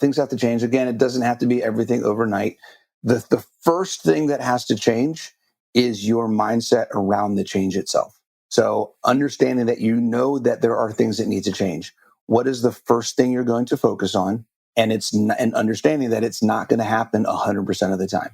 Things have to change. Again, it doesn't have to be everything overnight. The first thing that has to change is your mindset around the change itself. So understanding that you know that there are things that need to change. What is the first thing you're going to focus on? And and understanding that it's not going to happen 100% of the time.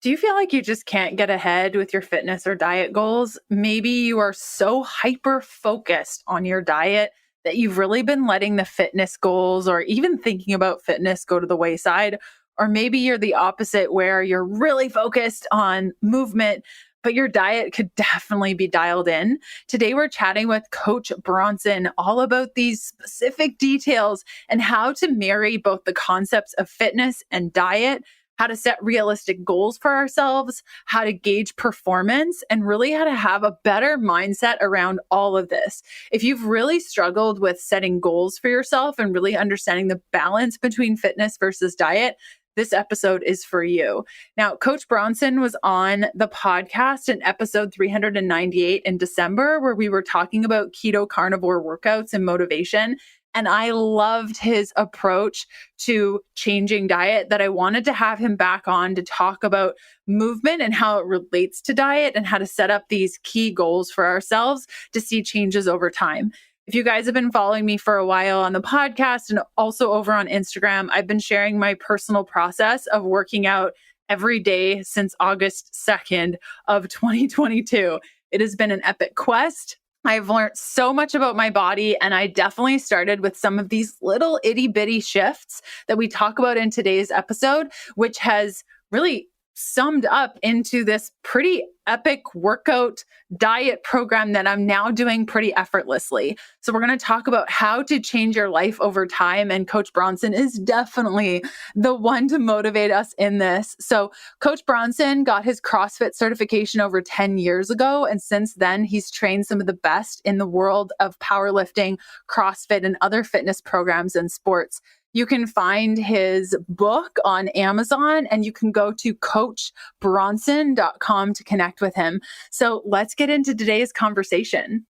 Do you feel like you just can't get ahead with your fitness or diet goals? Maybe you are so hyper focused on your diet that you've really been letting the fitness goals or even thinking about fitness go to the wayside. Or maybe you're the opposite where you're really focused on movement, but your diet could definitely be dialed in. Today, we're chatting with Coach Bronson all about these specific details and how to marry both the concepts of fitness and diet, how to set realistic goals for ourselves, how to gauge performance, and really how to have a better mindset around all of this. If you've really struggled with setting goals for yourself and really understanding the balance between fitness versus diet, this episode is for you. Now, Coach Bronson was on the podcast in episode 398 in December, where we were talking about keto carnivore workouts and motivation. And I loved his approach to changing diet, that I wanted to have him back on to talk about movement and how it relates to diet and how to set up these key goals for ourselves to see changes over time. If you guys have been following me for a while on the podcast and also over on Instagram, I've been sharing my personal process of working out every day since August 2nd of 2022. It has been an epic quest. I've learned so much about my body, and I definitely started with some of these little itty bitty shifts that we talk about in today's episode, which has really summed up into this pretty epic workout diet program that I'm now doing pretty effortlessly. So we're going to talk about how to change your life over time. And Coach Bronson is definitely the one to motivate us in this. So Coach Bronson got his CrossFit certification over 10 years ago. And since then, he's trained some of the best in the world of powerlifting, CrossFit, and other fitness programs and sports. You can find his book on Amazon, and you can go to coachbronson.com to connect with him. So let's get into today's conversation.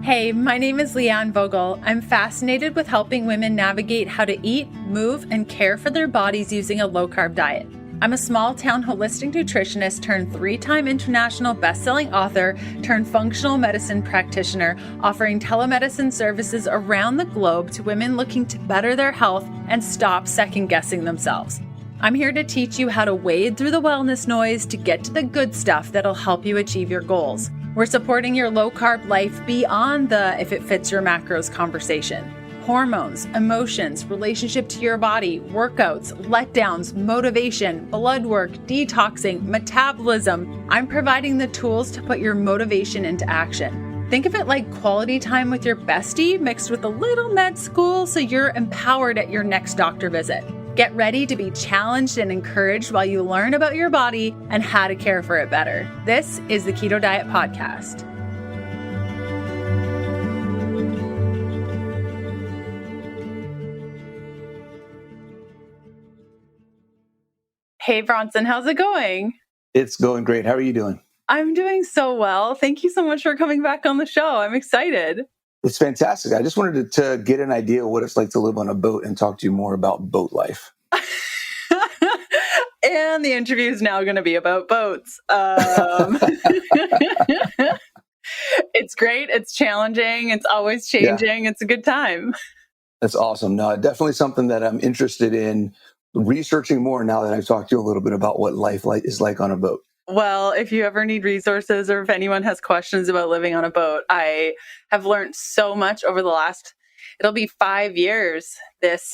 Hey, my name is Leanne Vogel. I'm fascinated with helping women navigate how to eat, move, and care for their bodies using a low-carb diet. I'm a small-town holistic nutritionist turned 3-time international best-selling author turned functional medicine practitioner, offering telemedicine services around the globe to women looking to better their health and stop second-guessing themselves. I'm here to teach you how to wade through the wellness noise to get to the good stuff that'll help you achieve your goals. We're supporting your low-carb life beyond the if it fits your macros conversation. Hormones, emotions, relationship to your body, workouts, letdowns, motivation, blood work, detoxing, metabolism. I'm providing the tools to put your motivation into action. Think of it like quality time with your bestie mixed with a little med school so you're empowered at your next doctor visit. Get ready to be challenged and encouraged while you learn about your body and how to care for it better. This is the Keto Diet Podcast. Hey, Bronson, how's it going? It's going great. How are you doing? I'm doing so well. Thank you so much for coming back on the show. I'm excited. It's fantastic. I just wanted to get an idea of what it's like to live on a boat and talk to you more about boat life. And the interview is now going to be about boats. It's great. It's challenging. It's always changing. Yeah. It's a good time. That's awesome. No, definitely something that I'm interested in researching more now that I've talked to you a little bit about what life is like on a boat. Well, if you ever need resources or if anyone has questions about living on a boat, I have learned so much over the last, it'll be 5 years this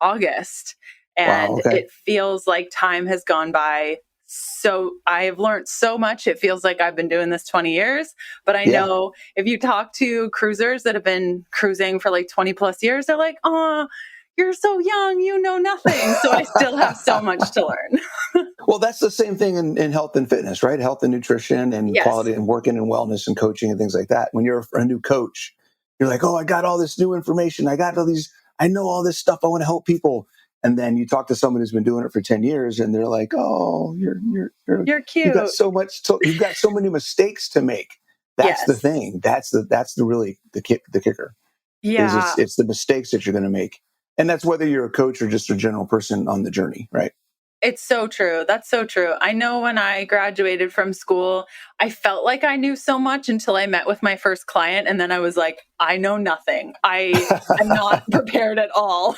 August. And it feels like time has gone by. So I have learned so much. It feels like I've been doing this 20 years, but I know if you talk to cruisers that have been cruising for like 20 plus years, they're like, oh, you're so young, you know nothing. So I still have so much to learn. Well, that's the same thing in health and fitness, right? Health and nutrition and quality and working and wellness and coaching and things like that. When you're a new coach, you're like, oh, I got all this new information. I know all this stuff. I want to help people. And then you talk to someone who's been doing it for 10 years and they're like, oh, you're cute. You've got so much, you've got so many mistakes to make. That's the thing. That's the kicker. Yeah. It's the mistakes that you're going to make. And that's whether you're a coach or just a general person on the journey, right? It's so true. That's so true. I know when I graduated from school, I felt like I knew so much until I met with my first client. And then I was like, I know nothing. I'm not prepared at all.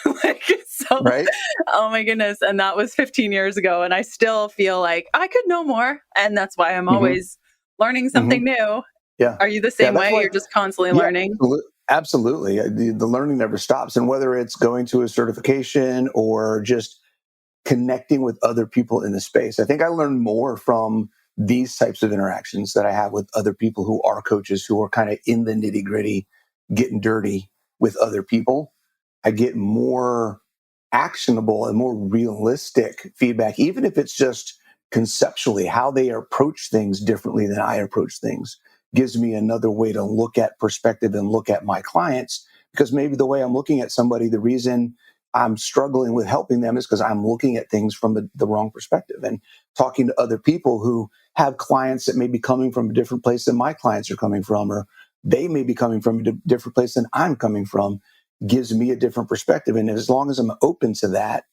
Right? Oh my goodness. And that was 15 years ago. And I still feel like I could know more. And that's why I'm hmm always learning hmm something new. Yeah. Are you the Yeah. same That's way? why, You're just constantly yeah, learning? absolutely. The learning never stops. And whether it's going to a certification or just connecting with other people in the space. I think I learn more from these types of interactions that I have with other people who are coaches, who are kind of in the nitty gritty, getting dirty with other people. I get more actionable and more realistic feedback, even if it's just conceptually how they approach things differently than I approach things, gives me another way to look at perspective and look at my clients. Because maybe the way I'm looking at somebody, the reason I'm struggling with helping them is because I'm looking at things from the wrong perspective, and talking to other people who have clients that may be coming from a different place than my clients are coming from, or they may be coming from a different place than I'm coming from, gives me a different perspective. And as long as I'm open to that,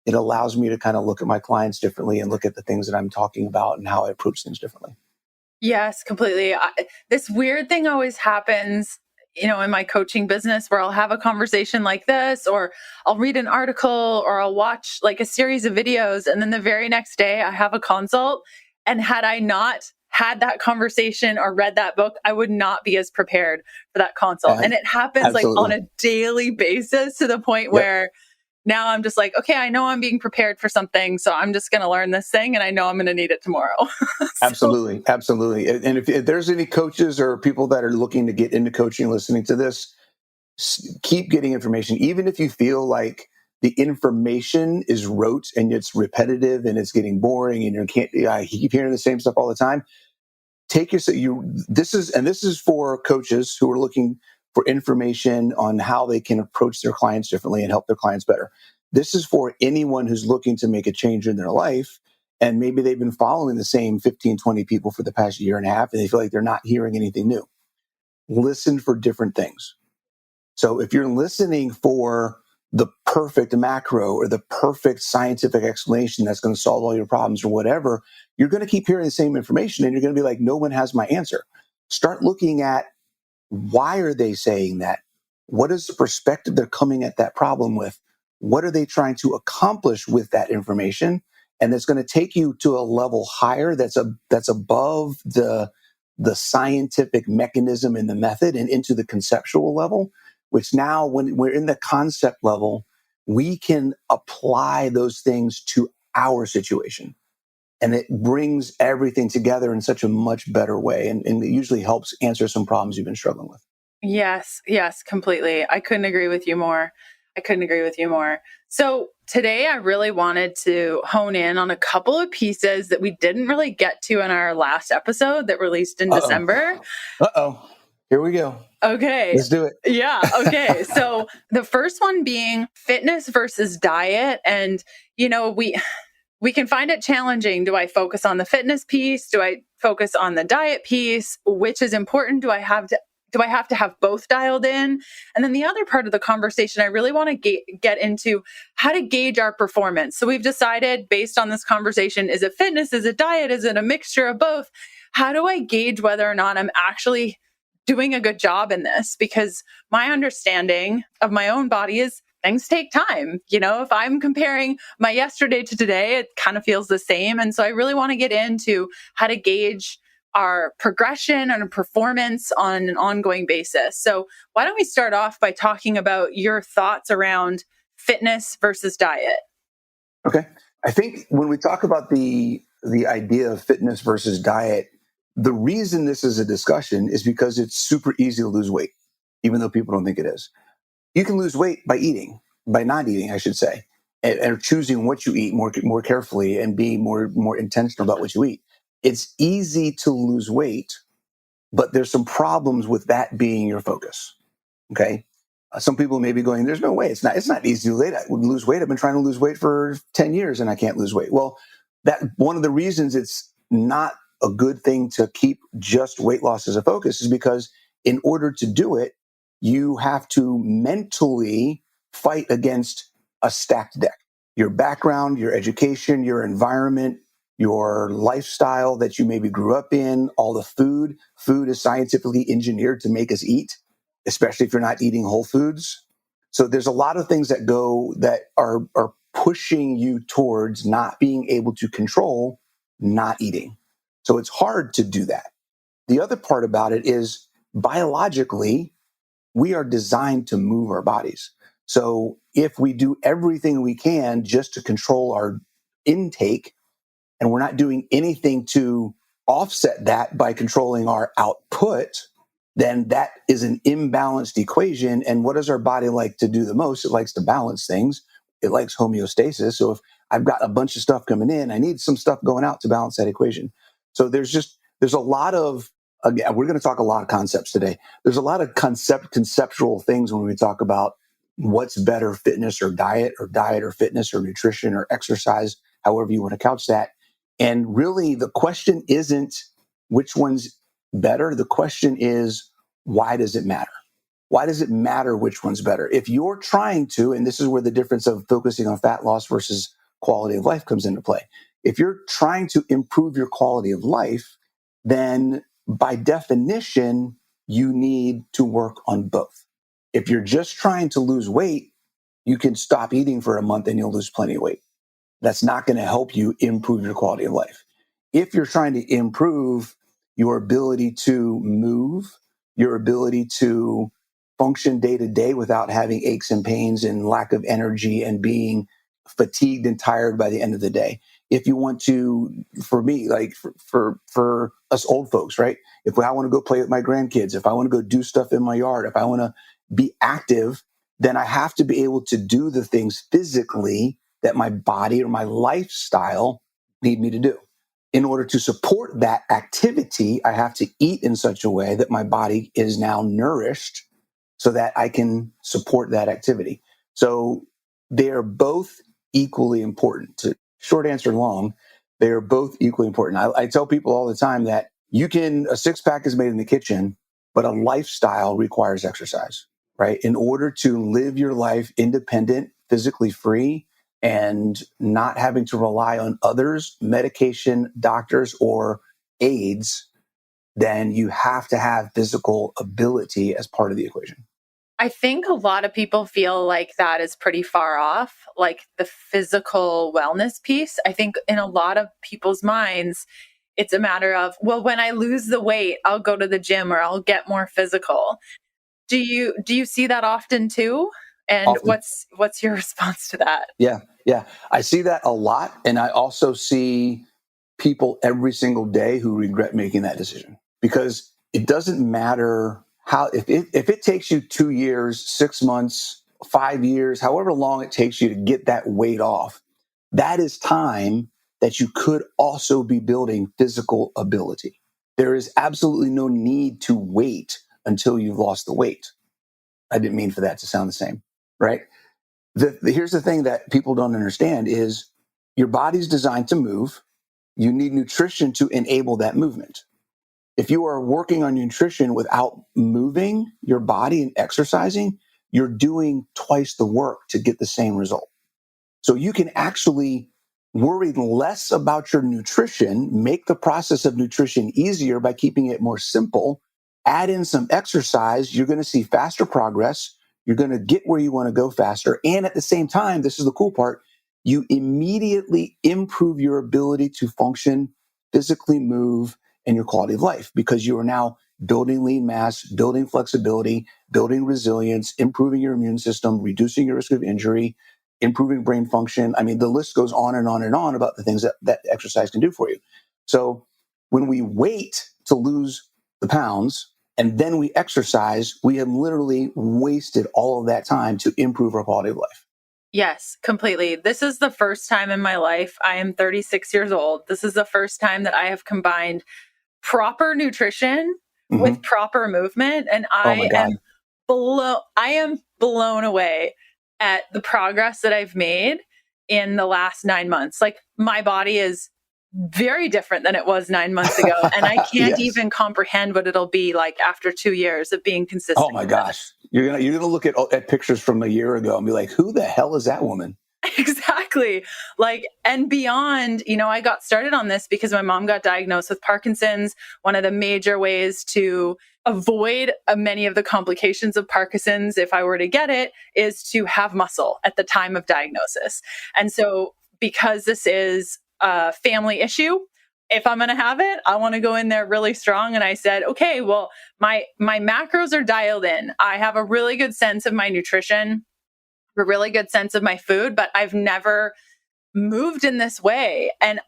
it allows me to kind of look at my clients differently and look at the things that I'm talking about and how I approach things differently. Yes, completely. This weird thing always happens, in my coaching business where I'll have a conversation like this, or I'll read an article, or I'll watch like a series of videos. And then the very next day I have a consult. And had I not had that conversation or read that book, I would not be as prepared for that consult. Uh, And it happens like on Absolutely. a daily basis to the point Yep. where now I'm just like, okay, I know I'm being prepared for something. So I'm just going to learn this thing and I know I'm going to need it tomorrow. So, Absolutely. Absolutely. And if there's any coaches or people that are looking to get into coaching, listening to this, keep getting information, even if you feel like the information is rote and it's repetitive and it's getting boring and you keep hearing the same stuff all the time. Take your this is for coaches who are looking for information on how they can approach their clients differently and help their clients better. This is for anyone who's looking to make a change in their life, and maybe they've been following the same 15, 20 people for the past year and a half and they feel like they're not hearing anything new. Listen for different things. So if you're listening for the perfect macro or the perfect scientific explanation that's going to solve all your problems or whatever, you're going to keep hearing the same information and you're going to be like, no one has my answer. Start looking at, why are they saying that? What is the perspective they're coming at that problem with? What are they trying to accomplish with that information? And it's going to take you to a level higher that's above the scientific mechanism and the method and into the conceptual level, which now when we're in the concept level, we can apply those things to our situation. And it brings everything together in such a much better way. And it usually helps answer some problems you've been struggling with. yes, yes, completely. I couldn't agree with you more. I couldn't agree with you more. So today I really wanted to hone in on a couple of pieces that we didn't really get to in our last episode that released in Uh-oh. December. Uh-oh. Here we go. Okay. Let's do it. Yeah. Okay. So the first one being fitness versus diet. And, we can find it challenging. Do I focus on the fitness piece? Do I focus on the diet piece? Which is important? Do I have to have both dialed in? And then the other part of the conversation, I really want to get into how to gauge our performance. So we've decided based on this conversation, is it fitness? Is it diet? Is it a mixture of both? How do I gauge whether or not I'm actually doing a good job in this? Because my understanding of my own body is things take time. If I'm comparing my yesterday to today, it kind of feels the same. And so I really want to get into how to gauge our progression and performance on an ongoing basis. So why don't we start off by talking about your thoughts around fitness versus diet? Okay. I think when we talk about the idea of fitness versus diet, the reason this is a discussion is because it's super easy to lose weight, even though people don't think it is. You can lose weight by eating, by not eating, I should say, and choosing what you eat more carefully and being more intentional about what you eat. It's easy to lose weight, but there's some problems with that being your focus. Okay. Some people may be going, there's no way. It's not easy to lose weight. I've been trying to lose weight for 10 years and I can't lose weight. Well, that one of the reasons it's not a good thing to keep just weight loss as a focus is because in order to do it, you have to mentally fight against a stacked deck. Your background, your education, your environment, your lifestyle that you maybe grew up in, all the food. Food is scientifically engineered to make us eat, especially if you're not eating whole foods. So there's a lot of things that are pushing you towards not being able to control not eating. So it's hard to do that. The other part about it is biologically, we are designed to move our bodies. So if we do everything we can just to control our intake, and we're not doing anything to offset that by controlling our output, then that is an imbalanced equation. And what does our body like to do the most? It likes to balance things. It likes homeostasis. So if I've got a bunch of stuff coming in, I need some stuff going out to balance that equation. So there's a lot of, again, we're going to talk a lot of concepts today. There's a lot of conceptual things when we talk about what's better, fitness or diet or fitness or nutrition or exercise, however you want to couch that. And really the question isn't which one's better. The question is, why does it matter? Why does it matter which one's better? If you're trying to, and this is where the difference of focusing on fat loss versus quality of life comes into play. If you're trying to improve your quality of life, then by definition, you need to work on both. If you're just trying to lose weight, you can stop eating for a month and you'll lose plenty of weight. That's not going to help you improve your quality of life. If you're trying to improve your ability to move, your ability to function day to day without having aches and pains and lack of energy and being fatigued and tired by the end of the day. If you want to, for me, like for us old folks, right? If I want to go play with my grandkids, if I want to go do stuff in my yard, if I want to be active, then I have to be able to do the things physically that my body or my lifestyle need me to do. In order to support that activity, I have to eat in such a way that my body is now nourished so that I can support that activity. So they are both equally important. Short answer long, they are both equally important. I tell people all the time that a six-pack is made in the kitchen, but a lifestyle requires exercise, right? In order to live your life independent, physically free, and not having to rely on others, medication, doctors, or aids, then you have to have physical ability as part of the equation. I think a lot of people feel like that is pretty far off, like the physical wellness piece. I think in a lot of people's minds, it's a matter of, well, when I lose the weight, I'll go to the gym or I'll get more physical. Do you see that often too? And Often. what's your response to that? Yeah. I see that a lot. And I also see people every single day who regret making that decision, because it doesn't matter if it takes you 2 years, 6 months, 5 years, however long it takes you to get that weight off, that is time that you could also be building physical ability. There is absolutely no need to wait until you've lost the weight. I didn't mean for that to sound the same, right? Here's the thing that people don't understand is your body's designed to move. You need nutrition to enable that movement. If you are working on nutrition without moving your body and exercising, you're doing twice the work to get the same result. So you can actually worry less about your nutrition, make the process of nutrition easier by keeping it more simple, add in some exercise, you're going to see faster progress. You're going to get where you want to go faster. And at the same time, this is the cool part, you immediately improve your ability to function, physically move, and your quality of life, because you are now building lean mass, building flexibility, building resilience, improving your immune system, reducing your risk of injury, improving brain function. I mean, the list goes on and on and on about the things that exercise can do for you. So when we wait to lose the pounds and then we exercise, we have literally wasted all of that time to improve our quality of life. Yes, completely. This is the first time in my life, I am 36 years old. This is the first time that I have combined proper nutrition with proper movement. And I am blown away at the progress that I've made in the last 9 months. Like, my body is very different than it was 9 months ago. And I can't Yes. even comprehend what it'll be like after 2 years of being consistent. Oh my gosh. You're gonna look at pictures from a year ago and be like, who the hell is that woman? Exactly. Like, and beyond, I got started on this because my mom got diagnosed with Parkinson's. One of the major ways to avoid many of the complications of Parkinson's, if I were to get it, is to have muscle at the time of diagnosis. And so because this is a family issue, if I'm going to have it, I want to go in there really strong. And I said, okay, well, my macros are dialed in. I have a really good sense of my nutrition, a really good sense of my food, but I've never moved in this way. And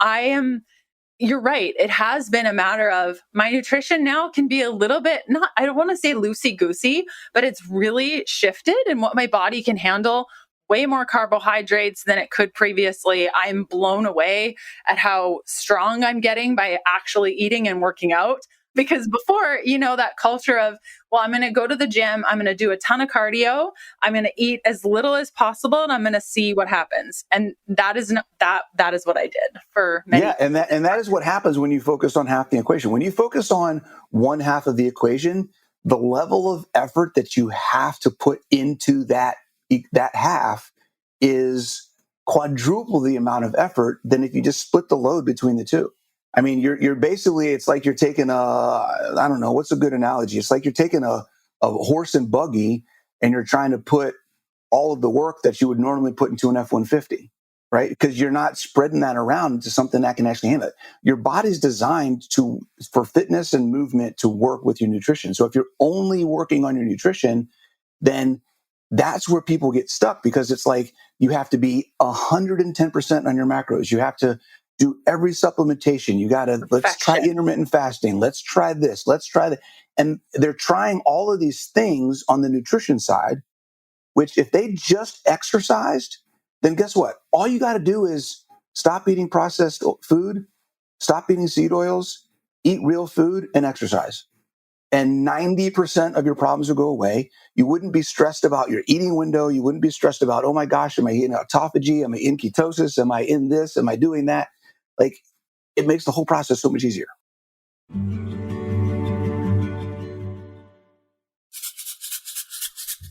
you're right. It has been a matter of my nutrition now can be a little bit, I don't want to say loosey-goosey, but it's really shifted in what my body can handle. Way more carbohydrates than it could previously. I'm blown away at how strong I'm getting by actually eating and working out. Because before, that culture of, well, I'm going to go to the gym, I'm going to do a ton of cardio, I'm going to eat as little as possible, and I'm going to see what happens. And that is what I did for many years. And that is what happens when you focus on half the equation. When you focus on one half of the equation, the level of effort that you have to put into that half is quadruple the amount of effort than if you just split the load between the two. I mean, you're basically, it's like you're taking I don't know, what's a good analogy? It's like you're taking a horse and buggy and you're trying to put all of the work that you would normally put into an F-150, right? Because you're not spreading that around into something that can actually handle it. Your body's designed for fitness and movement to work with your nutrition. So if you're only working on your nutrition, then that's where people get stuck, because it's like you have to be 110% on your macros. You have to do every supplementation. You got to, let's try intermittent fasting. Let's try this. Let's try that. And they're trying all of these things on the nutrition side, which if they just exercised, then guess what? All you got to do is stop eating processed food, stop eating seed oils, eat real food, and exercise. And 90% of your problems will go away. You wouldn't be stressed about your eating window. You wouldn't be stressed about, oh my gosh, am I in autophagy? Am I in ketosis? Am I in this? Am I doing that? Like, it makes the whole process so much easier.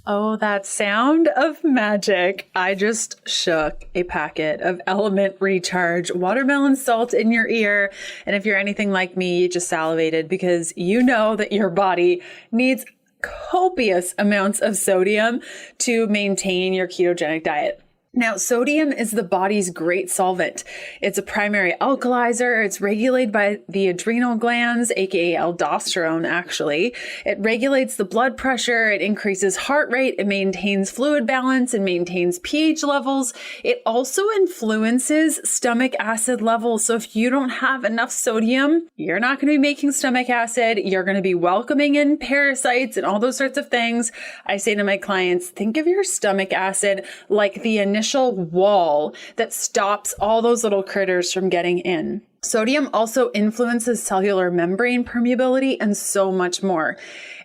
Oh, that sound of magic. I just shook a packet of Element Recharge watermelon salt in your ear. And if you're anything like me, you just salivated because you know that your body needs copious amounts of sodium to maintain your ketogenic diet. Now, sodium is the body's great solvent. It's a primary alkalizer. It's regulated by the adrenal glands, aka aldosterone, actually. It regulates the blood pressure. It increases heart rate. It maintains fluid balance and maintains pH levels. It also influences stomach acid levels. So if you don't have enough sodium, you're not going to be making stomach acid. You're going to be welcoming in parasites and all those sorts of things. I say to my clients, think of your stomach acid like the initial wall that stops all those little critters from getting in. Sodium also influences cellular membrane permeability and so much more.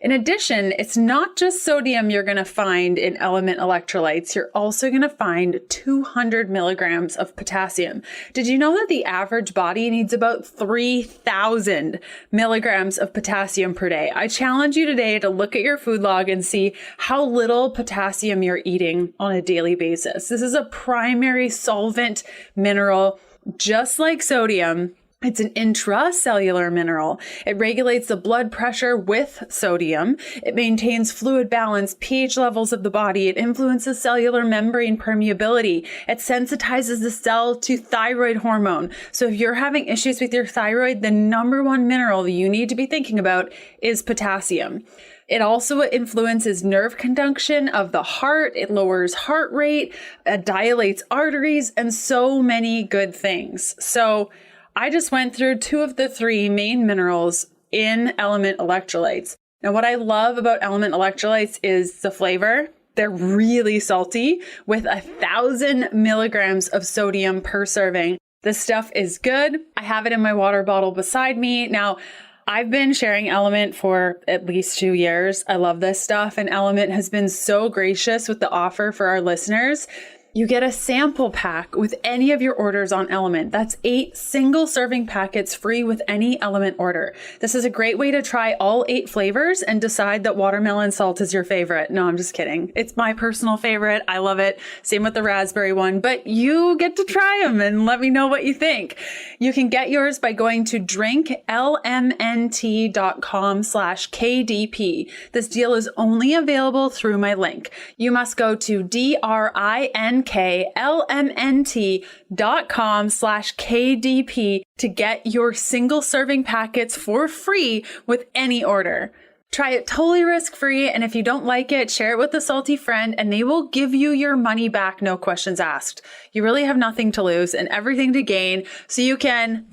In addition, it's not just sodium you're going to find in Element electrolytes. You're also going to find 200 milligrams of potassium. Did you know that the average body needs about 3,000 milligrams of potassium per day? I challenge you today to look at your food log and see how little potassium you're eating on a daily basis. This is a primary solvent mineral. Just like sodium, it's an intracellular mineral. It regulates the blood pressure with sodium. It maintains fluid balance, pH levels of the body. It influences cellular membrane permeability. It sensitizes the cell to thyroid hormone. So if you're having issues with your thyroid, the number one mineral you need to be thinking about is potassium. It also influences nerve conduction of the heart. It lowers heart rate, dilates arteries, and so many good things. So I just went through two of the three main minerals in Element electrolytes. Now, what I love about Element electrolytes is the flavor. They're really salty with 1,000 milligrams of sodium per serving. This stuff is good. I have it in my water bottle beside me. Now, I've been sharing Element for at least 2 years. I love this stuff, and Element has been so gracious with the offer for our listeners. You get a sample pack with any of your orders on Element. That's 8 single serving packets free with any Element order. This is a great way to try all 8 flavors and decide that watermelon salt is your favorite. No, I'm just kidding. It's my personal favorite. I love it. Same with the raspberry one, but you get to try them and let me know what you think. You can get yours by going to drinklmnt.com/KDP. This deal is only available through my link. You must go to drinklmnt.com/KDP to get your single serving packets for free with any order. Try it totally risk-free, and if you don't like it, share it with a salty friend, and they will give you your money back, no questions asked. You really have nothing to lose and everything to gain, so you can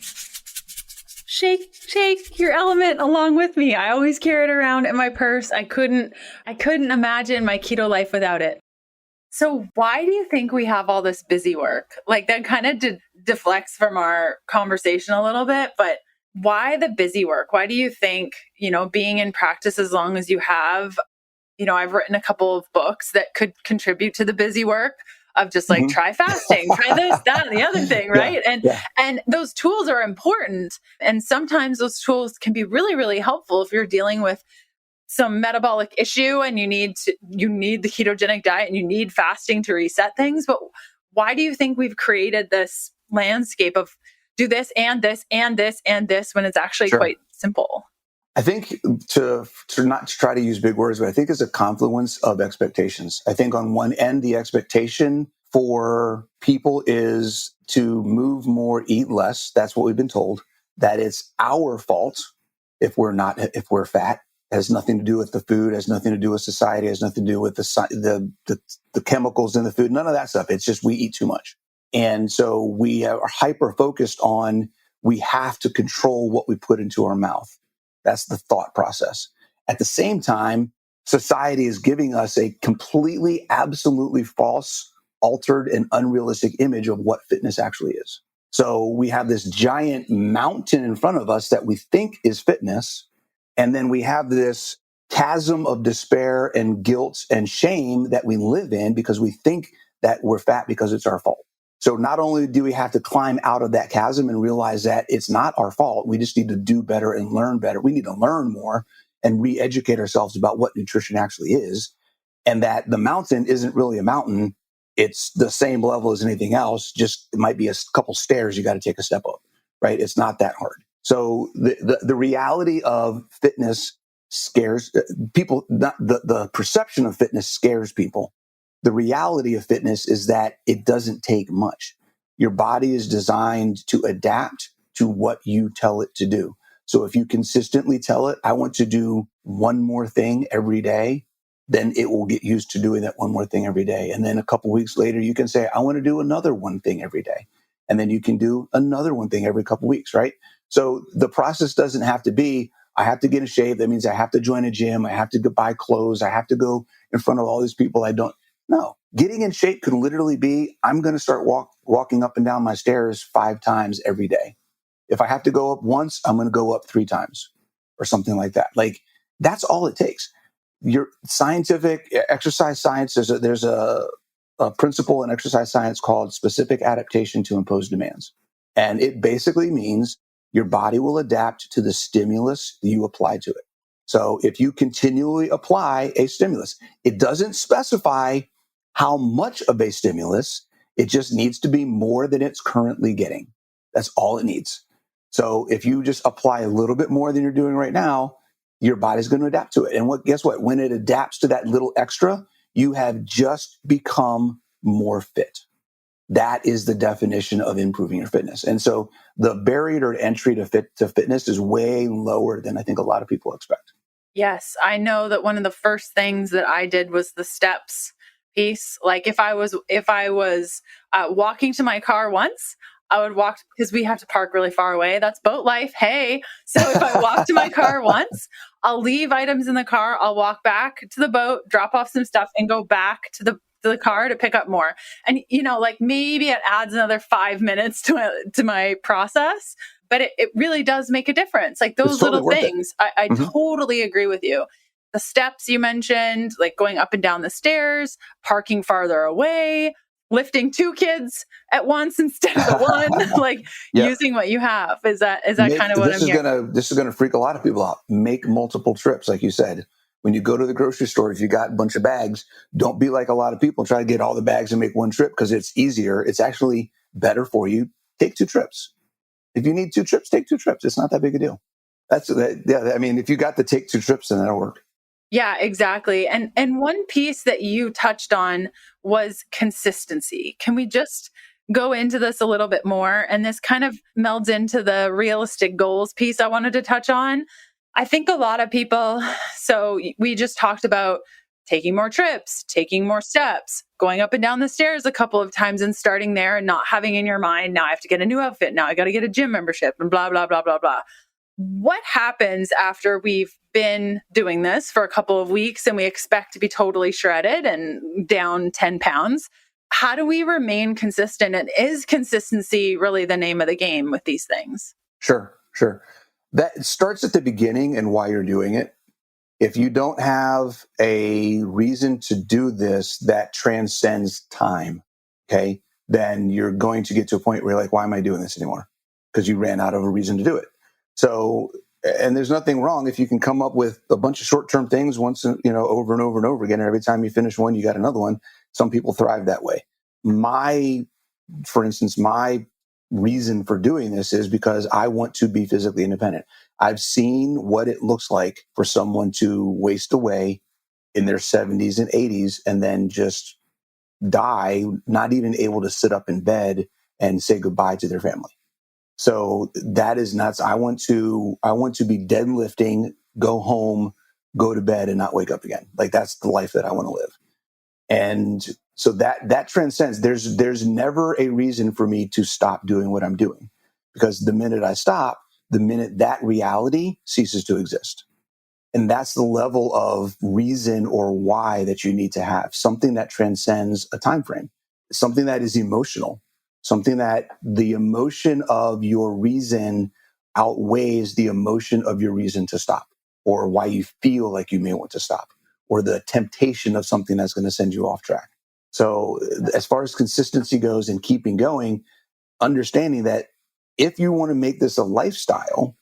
shake your Element along with me. I always carry it around in my purse. I couldn't imagine my keto life without it. So why do you think we have all this busy work? Like, that kind of deflects from our conversation a little bit, but why the busy work? Why do you think, being in practice as long as you have, I've written a couple of books that could contribute to the busy work of just like, try fasting, try this, that, and the other thing, right? And those tools are important. And sometimes those tools can be really, really helpful if you're dealing with some metabolic issue and you need the ketogenic diet and you need fasting to reset things. But why do you think we've created this landscape of do this and this and this and this when it's actually quite simple? I think to not try to use big words, but I think it's a confluence of expectations. I think on one end, the expectation for people is to move more, eat less. That's what we've been told. That it's our fault if we're fat. It has nothing to do with the food, has nothing to do with society, has nothing to do with the chemicals in the food, none of that stuff. It's just we eat too much. And so we are hyper focused on we have to control what we put into our mouth. That's the thought process. At the same time, society is giving us a completely, absolutely false, altered, and unrealistic image of what fitness actually is. So we have this giant mountain in front of us that we think is fitness. And then we have this chasm of despair and guilt and shame that we live in because we think that we're fat because it's our fault. So not only do we have to climb out of that chasm and realize that it's not our fault, we just need to do better and learn better. We need to learn more and re-educate ourselves about what nutrition actually is, and that the mountain isn't really a mountain. It's the same level as anything else, just it might be a couple stairs you got to take a step up, right? It's not that hard. So the reality of fitness scares people. The perception of fitness scares people. The reality of fitness is that it doesn't take much. Your body is designed to adapt to what you tell it to do. So if you consistently tell it, I want to do one more thing every day, then it will get used to doing that one more thing every day. And then a couple weeks later, you can say, I want to do another one thing every day. And then you can do another one thing every couple weeks, right? So the process doesn't have to be, I have to get in shape. That means I have to join a gym. I have to go buy clothes. I have to go in front of all these people I don't. No, getting in shape could literally be, I'm going to start walking up and down my stairs 5 times every day. If I have to go up once, I'm going to go up 3 times or something like that. Like, that's all it takes. Your scientific exercise science, there's a principle in exercise science called specific adaptation to imposed demands. And it basically means your body will adapt to the stimulus you apply to it. So if you continually apply a stimulus, it doesn't specify how much of a stimulus, it just needs to be more than it's currently getting. That's all it needs. So if you just apply a little bit more than you're doing right now, your body's going to adapt to it. And guess what? When it adapts to that little extra, you have just become more fit. That is the definition of improving your fitness. And so the barrier to entry to fitness is way lower than I think a lot of people expect. Yes, I know that one of the first things that I did was the steps piece. Like if I was walking to my car once, I would walk because we have to park really far away. That's boat life. Hey. So if I walk to my car once, I'll leave items in the car. I'll walk back to the boat, drop off some stuff and go back to the car to pick up more. And, like maybe it adds another 5 minutes to my process, but it really does make a difference. Like those little things. I totally agree with you. The steps you mentioned, like going up and down the stairs, parking farther away, lifting 2 kids at once instead of the one, like Yep. using what you have. Is that kind of what I'm hearing? This is gonna freak a lot of people out. Make multiple trips, like you said. When you go to the grocery store, if you got a bunch of bags, don't be like a lot of people try to get all the bags and make one trip because it's easier. It's actually better for you. Take 2 trips. If you need 2 trips, take 2 trips. It's not that big a deal. Yeah. I mean, if you got to take 2 trips, then that'll work. Yeah, exactly. And one piece that you touched on was consistency. Can we just go into this a little bit more? And this kind of melds into the realistic goals piece I wanted to touch on. I think a lot of people, so we just talked about taking more trips, taking more steps, going up and down the stairs a couple of times and starting there and not having in your mind, now I have to get a new outfit. Now I got to get a gym membership and blah, blah, blah, blah, blah. What happens after we've been doing this for a couple of weeks and we expect to be totally shredded and down 10 pounds? How do we remain consistent? And is consistency really the name of the game with these things? Sure. That starts at the beginning and why you're doing it. If you don't have a reason to do this that transcends time, okay, then you're going to get to a point where you're like, why am I doing this anymore? Because you ran out of a reason to do it. So, and there's nothing wrong if you can come up with a bunch of short-term things once, over and over and over again. And every time you finish one, you got another one. Some people thrive that way. For instance, my reason for doing this is because I want to be physically independent. I've seen what it looks like for someone to waste away in their 70s and 80s and then just die, not even able to sit up in bed and say goodbye to their family. So that is nuts. I want to be deadlifting, go home, go to bed and not wake up again. Like that's the life that I want to live. And so that transcends. There's never a reason for me to stop doing what I'm doing, because the minute I stop, the minute that reality ceases to exist. And that's the level of reason or why that you need to have, something that transcends a time frame, something that is emotional, something that the emotion of your reason outweighs the emotion of your reason to stop, or why you feel like you may want to stop, or the temptation of something that's going to send you off track. So as far as consistency goes and keeping going, understanding that if you want to make this a lifestyle,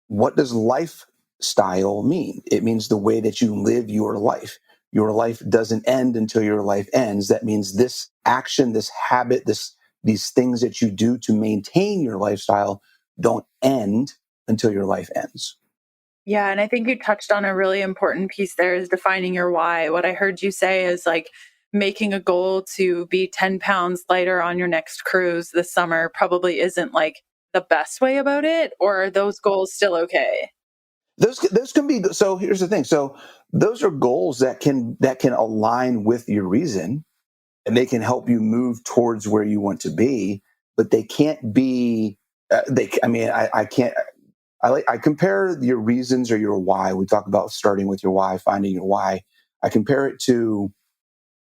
what does lifestyle mean? It means the way that you live your life. Your life doesn't end until your life ends. That means this action, this habit, these things that you do to maintain your lifestyle don't end until your life ends. Yeah. And I think you touched on a really important piece there, is defining your why. What I heard you say is like making a goal to be 10 pounds lighter on your next cruise this summer probably isn't like the best way about it, or are those goals still okay? Those can be. So here's the thing. So those are goals that can align with your reason, and they can help you move towards where you want to be, but they can't be, I can't, I compare your reasons or your why. We talk about starting with your why, finding your why. I compare it to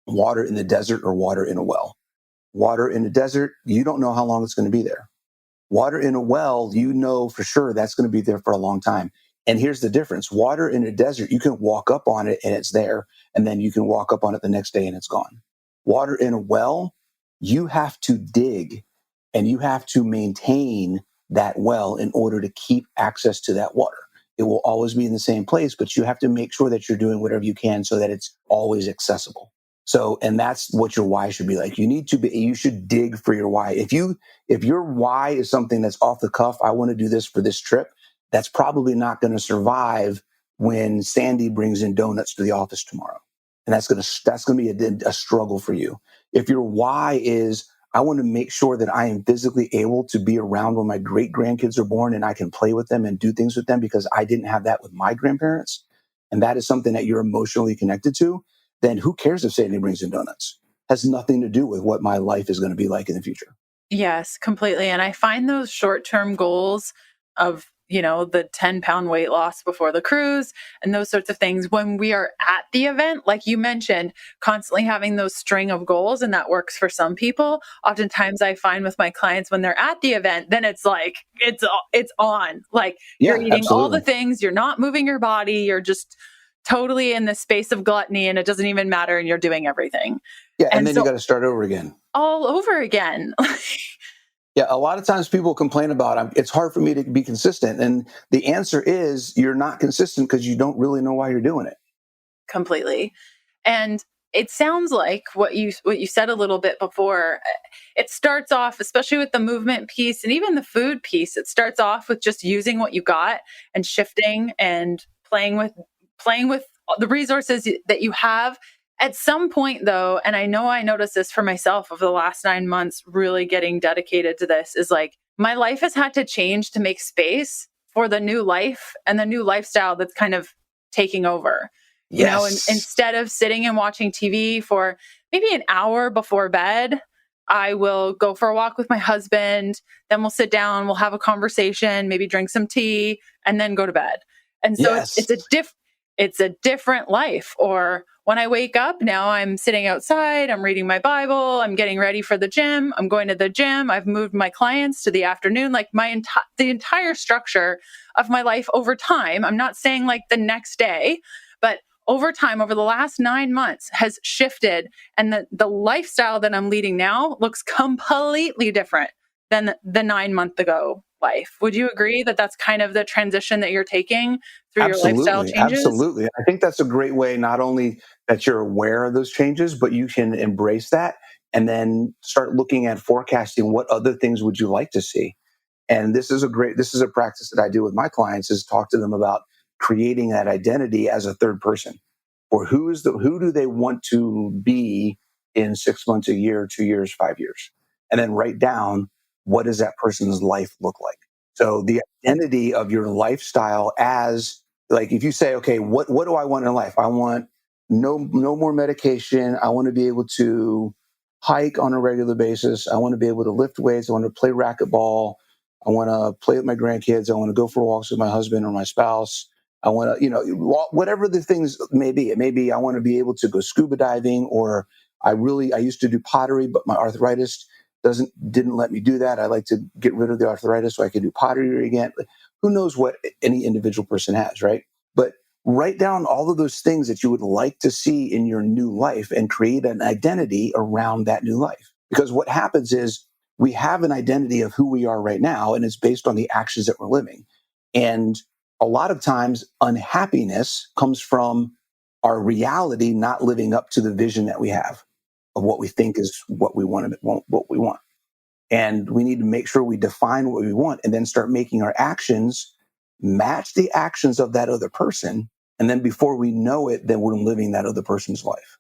water in the desert or water in a well. Water in the desert, you don't know how long it's going to be there. Water in a well, you know for sure that's going to be there for a long time. And here's the difference. Water in a desert, you can walk up on it and it's there. And then you can walk up on it the next day and it's gone. Water in a well, you have to dig and you have to maintain that well in order to keep access to that water. It will always be in the same place, but you have to make sure that you're doing whatever you can so that it's always accessible. So, and that's what your why should be like. You should dig for your why. If your why is something that's off the cuff, I want to do this for this trip, that's probably not going to survive when Sandy brings in donuts to the office tomorrow. And that's going to be a struggle for you. If your why is, I want to make sure that I am physically able to be around when my great grandkids are born and I can play with them and do things with them because I didn't have that with my grandparents, and that is something that you're emotionally connected to, then who cares if Sandy brings in donuts? Has nothing to do with what my life is going to be like in the future. Yes, completely. And I find those short-term goals of, the 10-pound weight loss before the cruise and those sorts of things, when we are at the event, like you mentioned, constantly having those string of goals, and that works for some people. Oftentimes I find with my clients, when they're at the event, then it's like, it's on. Like, you're eating all the things, you're not moving your body, you're just totally in the space of gluttony and it doesn't even matter and you're doing everything. Yeah. And then so you got to start over again. all over again. Yeah, a lot of times people complain about it's hard for me to be consistent. And the answer is you're not consistent because you don't really know why you're doing it. Completely. And it sounds like what you said a little bit before. It starts off, especially with the movement piece and even the food piece, it starts off with just using what you got and shifting and playing with the resources that you have. At some point though, and I know I noticed this for myself over the last 9 months, really getting dedicated to this, is like my life has had to change to make space for the new life and the new lifestyle that's kind of taking over. Yes. You know, and instead of sitting and watching TV for maybe an hour before bed, I will go for a walk with my husband. Then we'll sit down, we'll have a conversation, maybe drink some tea, and then go to bed. And so Yes. it's a different life. Or when I wake up now, I'm sitting outside, I'm reading my Bible, I'm getting ready for the gym, I'm going to the gym, I've moved my clients to the afternoon, like the entire structure of my life over time. I'm not saying like the next day, but over time, over the last 9 months has shifted. And the lifestyle that I'm leading now looks completely different than the 9 month ago life. Would you agree that that's kind of the transition that you're taking through your lifestyle changes? Absolutely. I think that's a great way, not only that you're aware of those changes, but you can embrace that and then start looking at forecasting what other things would you like to see. And this is a practice that I do with my clients, is talk to them about creating that identity as a third person, or who do they want to be in 6 months, a year, 2 years, 5 years, and then write down what does that person's life look like. So the identity of your lifestyle, as like, if you say, okay, what do I want in life? I want no more medication. I want to be able to hike on a regular basis. I want to be able to lift weights. I want to play racquetball. I want to play with my grandkids. I want to go for walks with my husband or my spouse. I want to, whatever the things may be. It may be I want to be able to go scuba diving, or I used to do pottery, but my arthritis didn't let me do that. I like to get rid of the arthritis so I can do pottery again. Who knows what any individual person has, right? But write down all of those things that you would like to see in your new life and create an identity around that new life. Because what happens is we have an identity of who we are right now, and it's based on the actions that we're living. And a lot of times unhappiness comes from our reality not living up to the vision that we have of what we think is what we want. And we need to make sure we define what we want and then start making our actions match the actions of that other person. And then before we know it, then we're living that other person's life.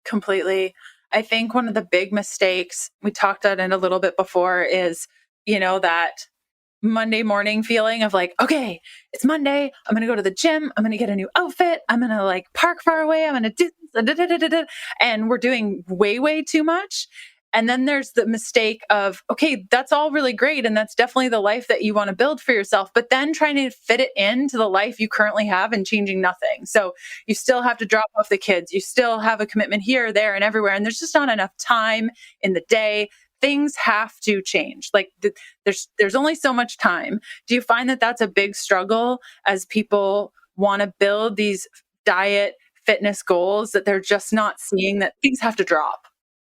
Completely. I think one of the big mistakes, we talked about it a little bit before, is, that Monday morning feeling of like, okay, it's Monday. I'm going to go to the gym. I'm going to get a new outfit. I'm going to like park far away. I'm going to do this. And we're doing way, way too much. And then there's the mistake of, okay, that's all really great. And that's definitely the life that you want to build for yourself, but then trying to fit it into the life you currently have and changing nothing. So you still have to drop off the kids. You still have a commitment here, there, and everywhere. And there's just not enough time in the day. Things have to change. Like there's only so much time. Do you find that that's a big struggle as people want to build these diet fitness goals, that they're just not seeing that things have to drop?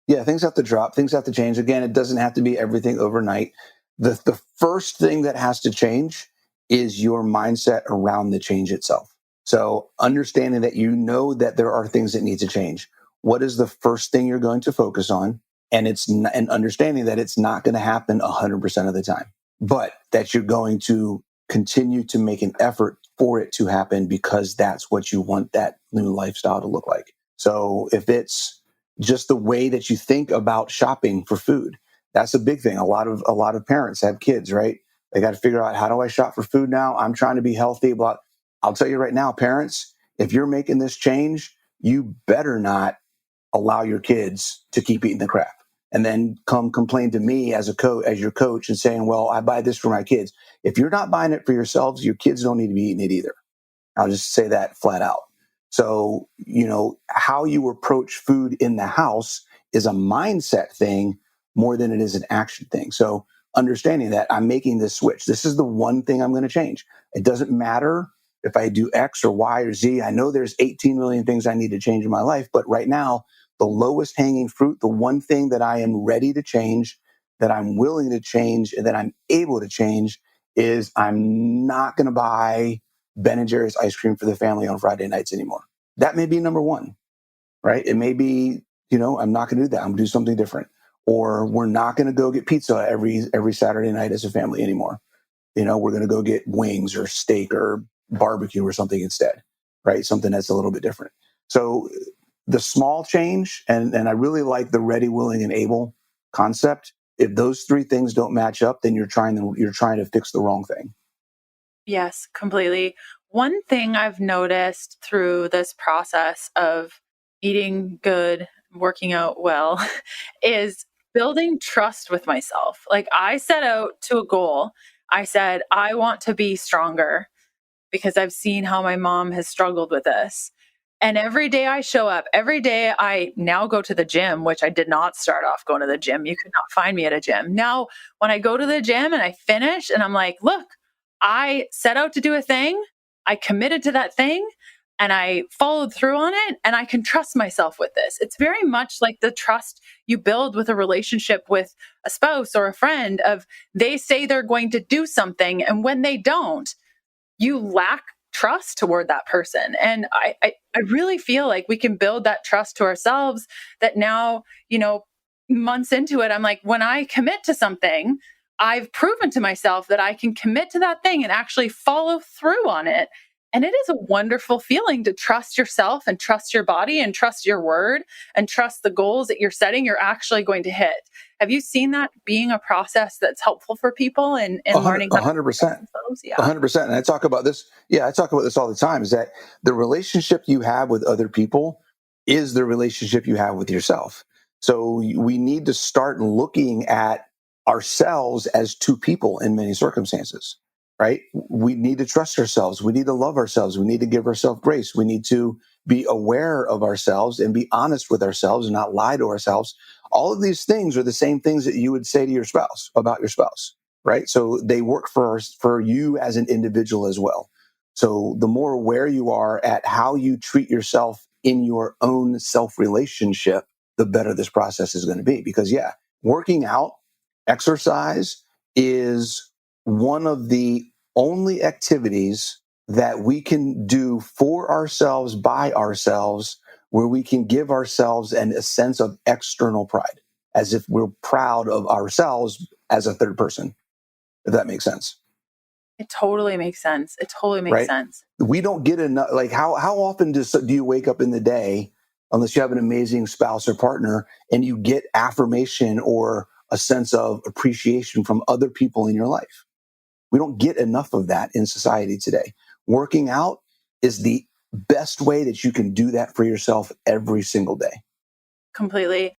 Yeah, things have to drop. Things have to change. Again, it doesn't have to be everything overnight. The first thing that has to change is your mindset around the change itself. So understanding that that there are things that need to change. What is the first thing you're going to focus on? And and understanding that it's not going to happen 100% of the time, but that you're going to continue to make an effort for it to happen because that's what you want that new lifestyle to look like. So if it's just the way that you think about shopping for food, that's a big thing. A lot of parents have kids, right? They got to figure out, how do I shop for food now? I'm trying to be healthy. But I'll tell you right now, parents, if you're making this change, you better not allow your kids to keep eating the crap and then come complain to me as your coach and saying, well, I buy this for my kids. If you're not buying it for yourselves, your kids don't need to be eating it either. I'll just say that flat out. So, how you approach food in the house is a mindset thing more than it is an action thing. So understanding that I'm making this switch, this is the one thing I'm going to change. It doesn't matter if I do X or Y or Z, I know there's 18 million things I need to change in my life. But right now, the lowest hanging fruit, the one thing that I am ready to change, that I'm willing to change, and that I'm able to change is I'm not going to buy Ben & Jerry's ice cream for the family on Friday nights anymore. That may be number one, right? It may be, I'm not going to do that. I'm going to do something different. Or we're not going to go get pizza every Saturday night as a family anymore. We're going to go get wings or steak or barbecue or something instead, right? Something that's a little bit different. So the small change, and I really like the ready, willing, and able concept. If those three things don't match up, then you're trying to fix the wrong thing. Yes, completely. One thing I've noticed through this process of eating good, working out well, is building trust with myself. Like I set out to a goal. I said, I want to be stronger because I've seen how my mom has struggled with this. And every day I show up, every day I now go to the gym, which I did not start off going to the gym. You could not find me at a gym. Now, when I go to the gym and I finish and I'm like, look, I set out to do a thing, I committed to that thing, and I followed through on it, and I can trust myself with this. It's very much like the trust you build with a relationship with a spouse or a friend of they say they're going to do something, and when they don't, you lack trust toward that person. And I really feel like we can build that trust to ourselves that now, months into it, I'm like, when I commit to something, I've proven to myself that I can commit to that thing and actually follow through on it. And it is a wonderful feeling to trust yourself and trust your body and trust your word and trust the goals that you're setting you're actually going to hit. Have you seen that being a process that's helpful for people in learning how to 100%. Yeah. 100%. And I talk about this. Yeah, I talk about this all the time, is that the relationship you have with other people is the relationship you have with yourself. So we need to start looking at ourselves as two people in many circumstances, right? We need to trust ourselves. We need to love ourselves. We need to give ourselves grace. We need to be aware of ourselves and be honest with ourselves and not lie to ourselves. All of these things are the same things that you would say to your spouse about your spouse, right? So they work for you as an individual as well. So the more aware you are at how you treat yourself in your own self-relationship, the better this process is going to be. Because working out, exercise is one of the only activities that we can do for ourselves, by ourselves, where we can give ourselves a sense of external pride, as if we're proud of ourselves as a third person, if that makes sense. It totally makes sense. It totally makes sense. We don't get enough. Like how often do you wake up in the day, unless you have an amazing spouse or partner, and you get affirmation or a sense of appreciation from other people in your life? We don't get enough of that in society today. Working out is the best way that you can do that for yourself every single day. Completely.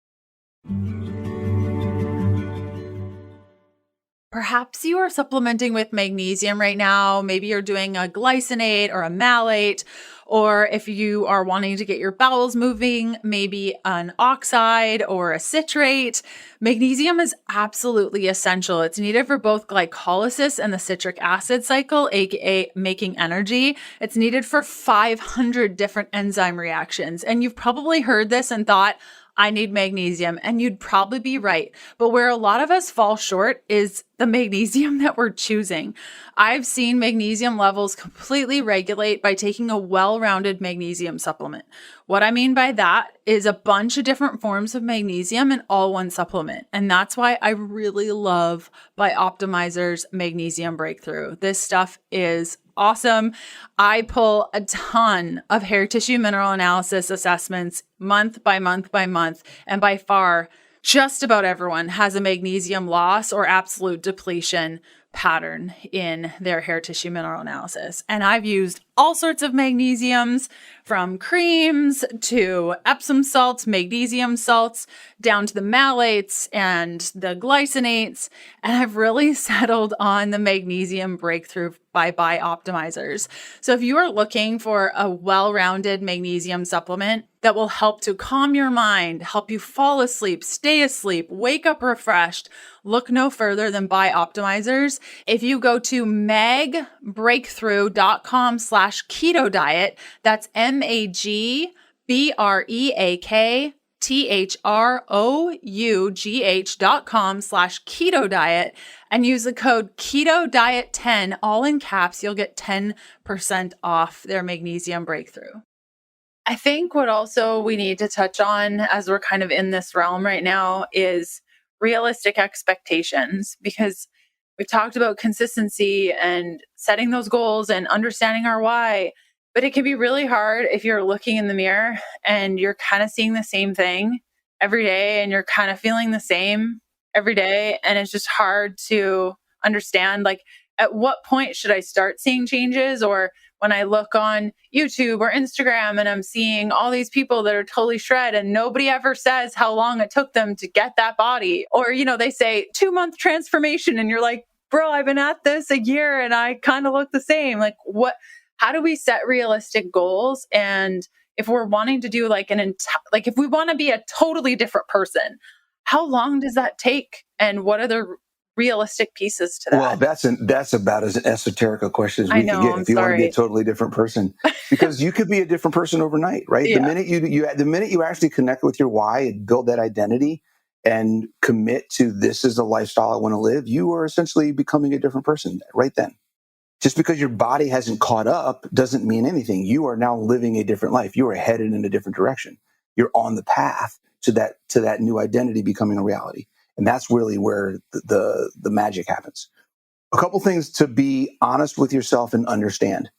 Perhaps you are supplementing with magnesium right now. Maybe you're doing a glycinate or a malate, or if you are wanting to get your bowels moving, maybe an oxide or a citrate. Magnesium is absolutely essential. It's needed for both glycolysis and the citric acid cycle, aka making energy. It's needed for 500 different enzyme reactions. And you've probably heard this and thought, I need magnesium, and you'd probably be right. But where a lot of us fall short is the magnesium that we're choosing. I've seen magnesium levels completely regulate by taking a well-rounded magnesium supplement. What I mean by that is a bunch of different forms of magnesium in all one supplement. And that's why I really love Bioptimizer's Magnesium Breakthrough. This stuff is awesome. I pull a ton of hair tissue mineral analysis assessments month by month by month. And by far, just about everyone has a magnesium loss or absolute depletion pattern in their hair tissue mineral analysis. And I've used all sorts of magnesiums from creams to Epsom salts, magnesium salts, down to the malates and the glycinates. And I've really settled on the magnesium breakthrough by Bioptimizers. So if you are looking for a well-rounded magnesium supplement that will help to calm your mind, help you fall asleep, stay asleep, wake up refreshed, look no further than Bioptimizers. If you go to magbreakthrough.com/keto diet, that's magbreakthrough.com/keto diet, and use the code Keto Diet 10, all in caps, you'll get 10% off their magnesium breakthrough. I think what also we need to touch on as we're kind of in this realm right now is realistic expectations, because we've talked about consistency and setting those goals and understanding our why, but it can be really hard if you're looking in the mirror and you're kind of seeing the same thing every day and you're kind of feeling the same every day. And it's just hard to understand, like, at what point should I start seeing changes? Or when I look on YouTube or Instagram and I'm seeing all these people that are totally shred and nobody ever says how long it took them to get that body. Or, they say 2-month transformation and you're like, bro, I've been at this a year and I kind of look the same. Like, how do we set realistic goals? And if we're wanting to do if we want to be a totally different person, how long does that take? And what are the realistic pieces to that? Well, that's about as esoteric a question as we can get. If you want to be a totally different person, because you could be a different person overnight, right? Yeah. The minute you actually connect with your why and build that identity and commit to, this is the lifestyle I want to live, you are essentially becoming a different person right then. Just because your body hasn't caught up doesn't mean anything. You are now living a different life. You are headed in a different direction. You're on the path to that new identity becoming a reality. And that's really where the magic happens. A couple things to be honest with yourself and understand.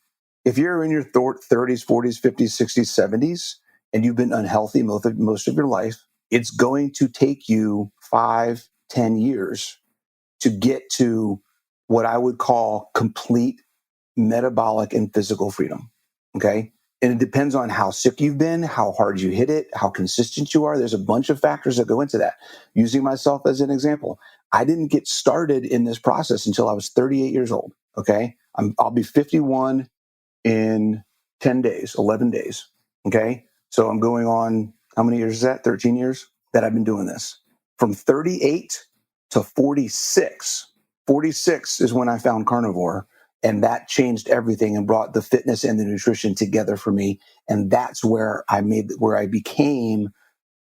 If you're in your 30s, 40s, 50s, 60s, 70s, and you've been unhealthy most of your life, it's going to take you 5-10 years to get to what I would call complete metabolic and physical freedom. Okay. And it depends on how sick you've been, how hard you hit it, how consistent you are. There's a bunch of factors that go into that. Using myself as an example, I didn't get started in this process until I was 38 years old. Okay. I'll be 51 in 10 days, 11 days. Okay. So I'm going on, how many years is that? 13 years that I've been doing this. From 38 to 46. 46 is when I found carnivore. And that changed everything and brought the fitness and the nutrition together for me. And that's where I became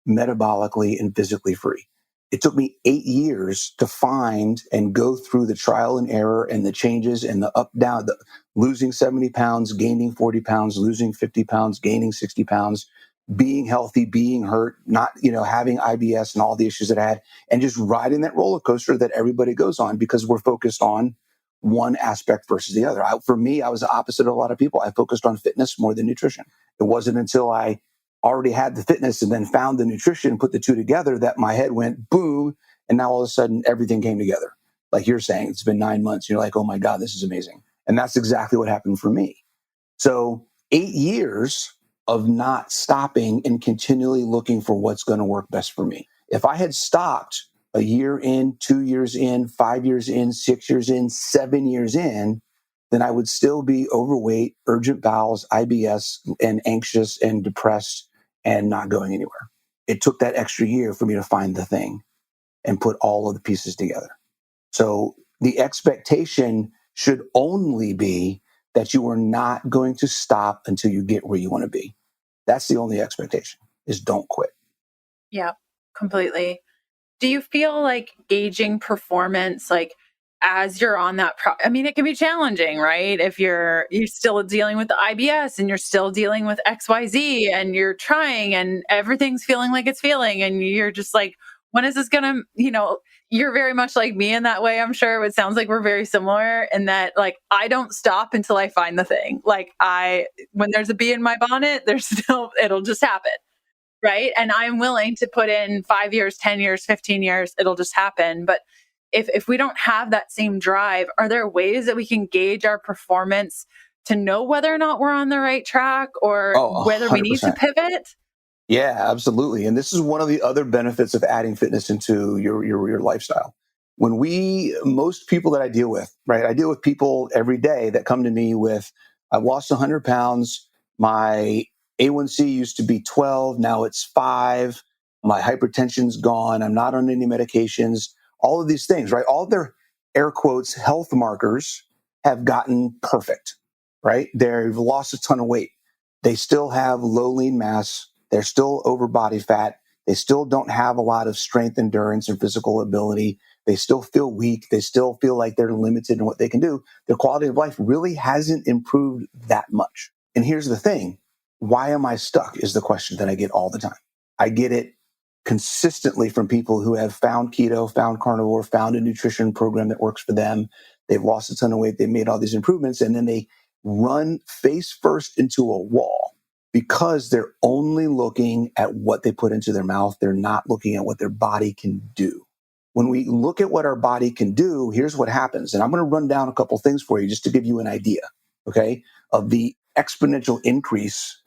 metabolically and physically free. It took me 8 years to find and go through the trial and error and the changes and the up, down, the losing 70 pounds, gaining 40 pounds, losing 50 pounds, gaining 60 pounds, being healthy, being hurt, not, having IBS and all the issues that I had, and just riding that roller coaster that everybody goes on because we're focused on one aspect versus the other. For me, I was the opposite of a lot of people. I focused on fitness more than nutrition. It wasn't until I already had the fitness and then found the nutrition, put the two together, that my head went boom. And now all of a sudden everything came together. Like you're saying, it's been 9 months. You're like, oh my God, this is amazing. And that's exactly what happened for me. So 8 years of not stopping and continually looking for what's going to work best for me. If I had stopped a year in, 2 years in, 5 years in, 6 years in, 7 years in, then I would still be overweight, urgent bowels, IBS, and anxious and depressed and not going anywhere. It took that extra year for me to find the thing and put all of the pieces together. So the expectation should only be that you are not going to stop until you get where you want to be. That's the only expectation, is don't quit. Yeah, completely. Do you feel like gauging performance, like as you're on that, it can be challenging, right? If you're still dealing with the IBS and you're still dealing with XYZ and you're trying and everything's feeling like it's feeling and you're just like, when is this gonna, you're very much like me in that way. I'm sure it sounds like we're very similar in that, like, I don't stop until I find the thing. Like when there's a bee in my bonnet, it'll just happen. Right. And I'm willing to put in 5 years, 10 years, 15 years, it'll just happen. But if we don't have that same drive, are there ways that we can gauge our performance to know whether or not we're on the right track or Oh, whether we need to 100%. pivot? Yeah, absolutely. And this is one of the other benefits of adding fitness into your lifestyle. Most people that I deal with, right? I deal with people every day that come to me with, I've lost 100 pounds. My A1C used to be 12. Now it's 5. My hypertension's gone. I'm not on any medications. All of these things, right? All of their air quotes health markers have gotten perfect, right? They've lost a ton of weight. They still have low lean mass. They're still over body fat. They still don't have a lot of strength, endurance, and physical ability. They still feel weak. They still feel like they're limited in what they can do. Their quality of life really hasn't improved that much. And here's the thing. Why am I stuck is the question that I get all the time. I get it consistently from people who have found keto, found carnivore, found a nutrition program that works for them. They've lost a ton of weight. They've made all these improvements. And then they run face first into a wall because they're only looking at what they put into their mouth. They're not looking at what their body can do. When we look at what our body can do, here's what happens. And I'm going to run down a couple things for you just to give you an idea, okay, of the exponential increase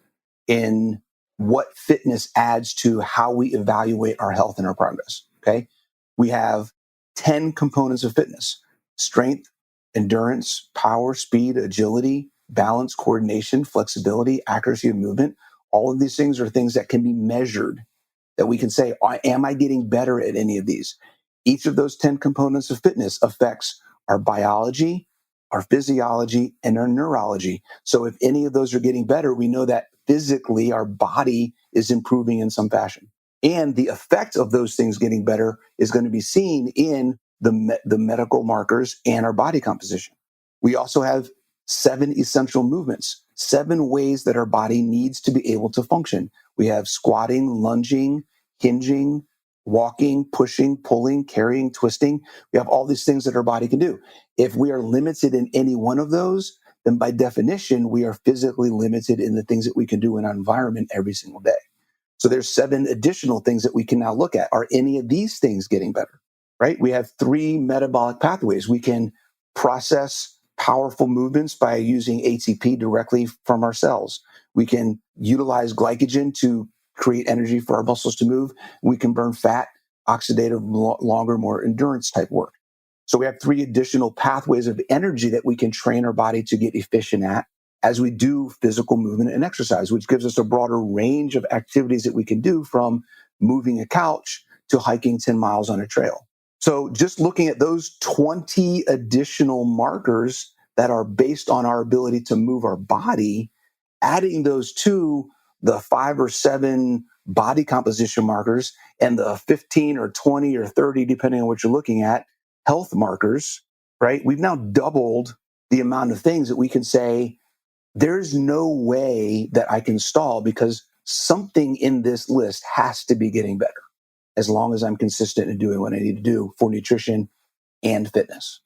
in what fitness adds to how we evaluate our health and our progress, okay? We have 10 components of fitness: strength, endurance, power, speed, agility, balance, coordination, flexibility, accuracy of movement. All of these things are things that can be measured, that we can say, am I getting better at any of these? Each of those 10 components of fitness affects our biology, our physiology, and our neurology. So if any of those are getting better, we know that physically our body is improving in some fashion. And the effect of those things getting better is going to be seen in the medical markers and our body composition. We also have 7 essential movements, 7 ways that our body needs to be able to function. We have squatting, lunging, hinging, walking, pushing, pulling, carrying, twisting. We have all these things that our body can do. If we are limited in any one of those, then by definition, we are physically limited in the things that we can do in our environment every single day. So there's 7 additional things that we can now look at. Are any of these things getting better, right? We have 3 metabolic pathways. We can process powerful movements by using ATP directly from our cells. We can utilize glycogen to create energy for our muscles to move. We can burn fat, oxidative, longer, more endurance type work. So we have 3 additional pathways of energy that we can train our body to get efficient at as we do physical movement and exercise, which gives us a broader range of activities that we can do, from moving a couch to hiking 10 miles on a trail. So just looking at those 20 additional markers that are based on our ability to move our body, adding those to the 5 or 7 body composition markers and the 15 or 20 or 30, depending on what you're looking at, health markers, right? We've now doubled the amount of things that we can say, there's no way that I can stall because something in this list has to be getting better, as long as I'm consistent in doing what I need to do for nutrition and fitness.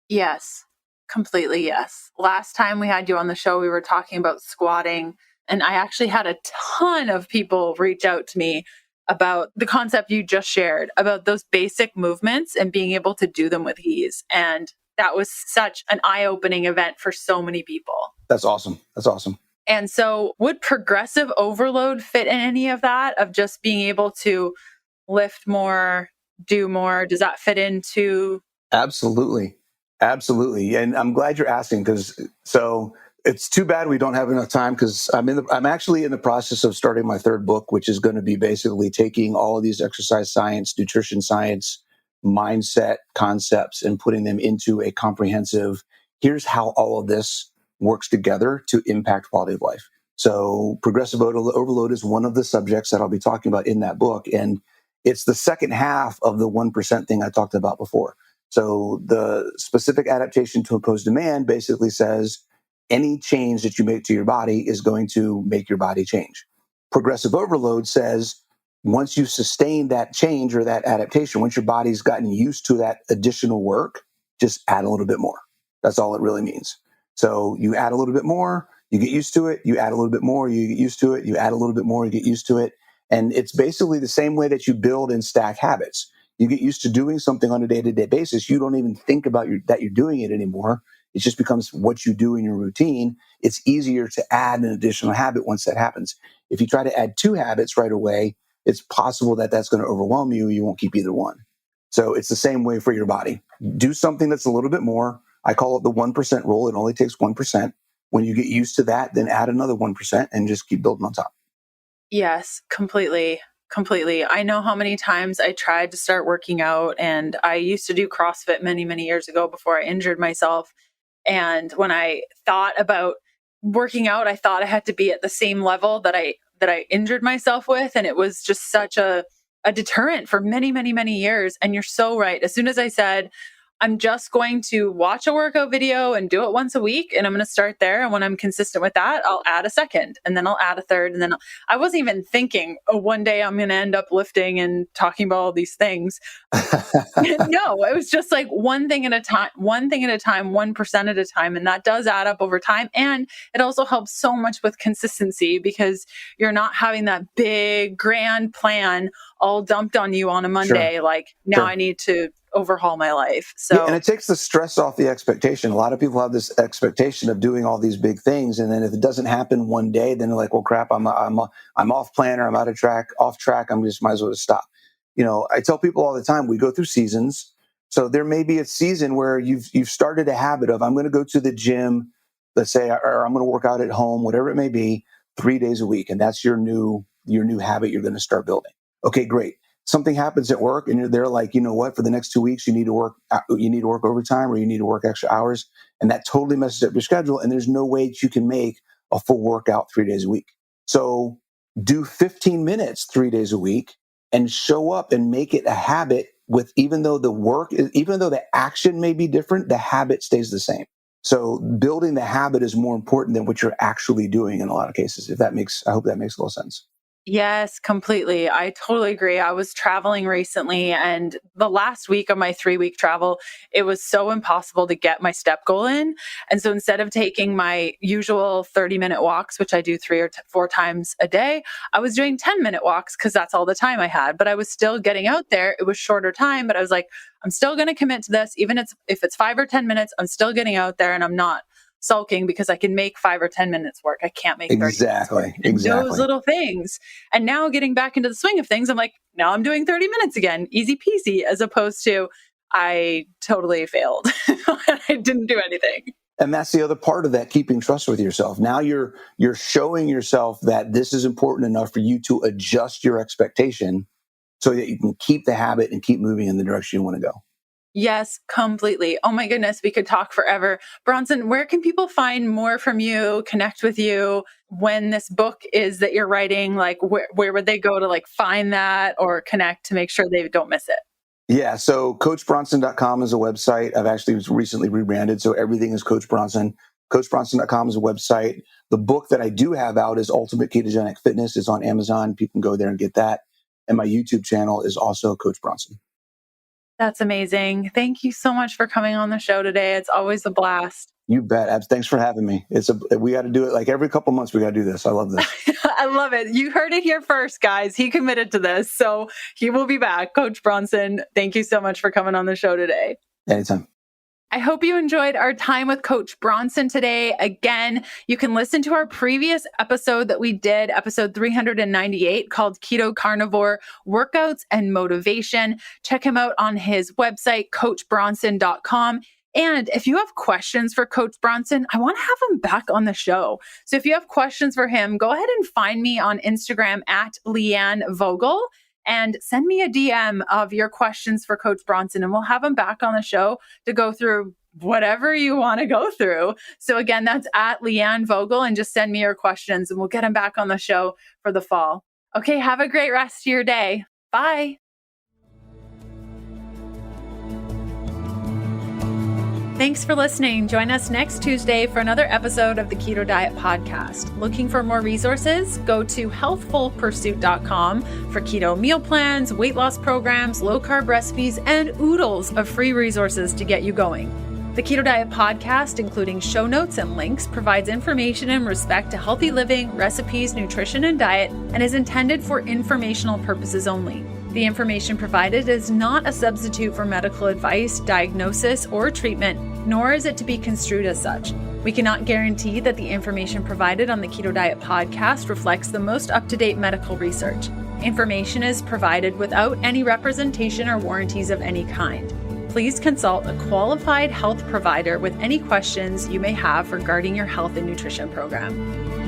Yes, completely yes. Last time we had you on the show, we were talking about squatting, and I actually had a ton of people reach out to me about the concept you just shared, about those basic movements and being able to do them with ease. And that was such an eye-opening event for so many people. That's awesome. That's awesome. And so would progressive overload fit in any of that, of just being able to lift more, do more? Does that fit into? Absolutely. Absolutely. And I'm glad you're asking, because so it's too bad we don't have enough time, because I'm actually in the process of starting my 3rd book, which is going to be basically taking all of these exercise science, nutrition science, mindset concepts and putting them into a comprehensive, here's how all of this works together to impact quality of life. So progressive overload is one of the subjects that I'll be talking about in that book. And it's the second half of the 1% thing I talked about before. So the specific adaptation to imposed demand basically says any change that you make to your body is going to make your body change. Progressive overload says once you sustain that change or that adaptation, once your body's gotten used to that additional work, just add a little bit more. That's all it really means. So you add a little bit more, you get used to it, you add a little bit more, you get used to it, you add a little bit more, you get used to it. And it's basically the same way that you build and stack habits. You get used to doing something on a day-to-day basis. You don't even think about that you're doing it anymore. It just becomes what you do in your routine. It's easier to add an additional habit once that happens. If you try to add 2 habits right away, it's possible that that's going to overwhelm you. You won't keep either one. So it's the same way for your body. Do something that's a little bit more. I call it the 1% rule. It only takes 1%. When you get used to that, then add another 1% and just keep building on top. Yes, completely. Completely. I know how many times I tried to start working out, and I used to do CrossFit many, many years ago before I injured myself. And when I thought about working out, I thought I had to be at the same level that I injured myself with. And it was just such a deterrent for many, many, many years. And you're so right. As soon as I said, I'm just going to watch a workout video and do it once a week, and I'm going to start there. And when I'm consistent with that, I'll add a second, and then I'll add a third. And then I wasn't even thinking, oh, one day I'm going to end up lifting and talking about all these things. No, it was just like one thing at a time, 1% at a time. And that does add up over time. And it also helps so much with consistency, because you're not having that big grand plan all dumped on you on a Monday. Sure. Like now I need to overhaul my life. So yeah, and it takes the stress off the expectation. A lot of people have this expectation of doing all these big things, and then if it doesn't happen one day, then they're like, "Well, crap, I'm off plan, or I'm off track. I'm just might as well just stop." I tell people all the time, we go through seasons. So there may be a season where you've started a habit of, I'm going to go to the gym, let's say, or I'm going to work out at home, whatever it may be, 3 days a week, and that's your new habit you're going to start building. Okay, great. Something happens at work and they're like, you know what, for the next 2 weeks, you need to work overtime, or you need to work extra hours. And that totally messes up your schedule. And there's no way that you can make a full workout 3 days a week. So do 15 minutes 3 days a week and show up and make it a habit even though the action may be different, the habit stays the same. So building the habit is more important than what you're actually doing in a lot of cases. I hope that makes a little sense. Yes, completely. I totally agree. I was traveling recently, and the last week of my 3-week travel, it was so impossible to get my step goal in. And so instead of taking my usual 30-minute walks, which I do 3 or 4 times a day, I was doing 10-minute walks because that's all the time I had. But I was still getting out there. It was shorter time, but I was like, I'm still going to commit to this. Even if it's 5 or 10 minutes, I'm still getting out there, and I'm not sulking because I can make 5 or 10 minutes work. I can't make 30 minutes work. Exactly. Those little things. And now getting back into the swing of things, I'm like, now I'm doing 30 minutes again, easy peasy, as opposed to I totally failed. I didn't do anything. And that's the other part of that, keeping trust with yourself. Now you're showing yourself that this is important enough for you to adjust your expectation so that you can keep the habit and keep moving in the direction you want to go. Yes, completely. Oh my goodness, we could talk forever. Bronson, where can people find more from you, connect with you when this book is that you're writing? Like where would they go to find that or connect to make sure they don't miss it? Yeah, so CoachBronson.com is a website. I've actually recently rebranded, so everything is Coach Bronson. CoachBronson.com is a website. The book that I do have out is Ultimate Ketogenic Fitness. It's on Amazon. People can go there and get that. And my YouTube channel is also Coach Bronson. That's amazing. Thank you so much for coming on the show today. It's always a blast. You bet. Thanks for having me. We got to do it every couple months. We got to do this. I love this. I love it. You heard it here first, guys. He committed to this. So he will be back. Coach Bronson, thank you so much for coming on the show today. Anytime. I hope you enjoyed our time with Coach Bronson today. Again, you can listen to our previous episode that we did, episode 398, called Keto Carnivore Workouts and Motivation. Check him out on his website, coachbronson.com. And if you have questions for Coach Bronson, I want to have him back on the show. So if you have questions for him, go ahead and find me on Instagram at Leanne Vogel and send me a DM of your questions for Coach Bronson, and we'll have him back on the show to go through whatever you want to go through. So again, that's at Leanne Vogel, and just send me your questions and we'll get him back on the show for the fall. Okay, have a great rest of your day. Bye. Thanks for listening. Join us next Tuesday for another episode of the Keto Diet Podcast. Looking for more resources? Go to healthfulpursuit.com for keto meal plans, weight loss programs, low-carb recipes, and oodles of free resources to get you going. The Keto Diet Podcast, including show notes and links, provides information in respect to healthy living, recipes, nutrition, and diet, and is intended for informational purposes only. The information provided is not a substitute for medical advice, diagnosis, or treatment, nor is it to be construed as such. We cannot guarantee that the information provided on the Keto Diet Podcast reflects the most up-to-date medical research. Information is provided without any representation or warranties of any kind. Please consult a qualified health provider with any questions you may have regarding your health and nutrition program.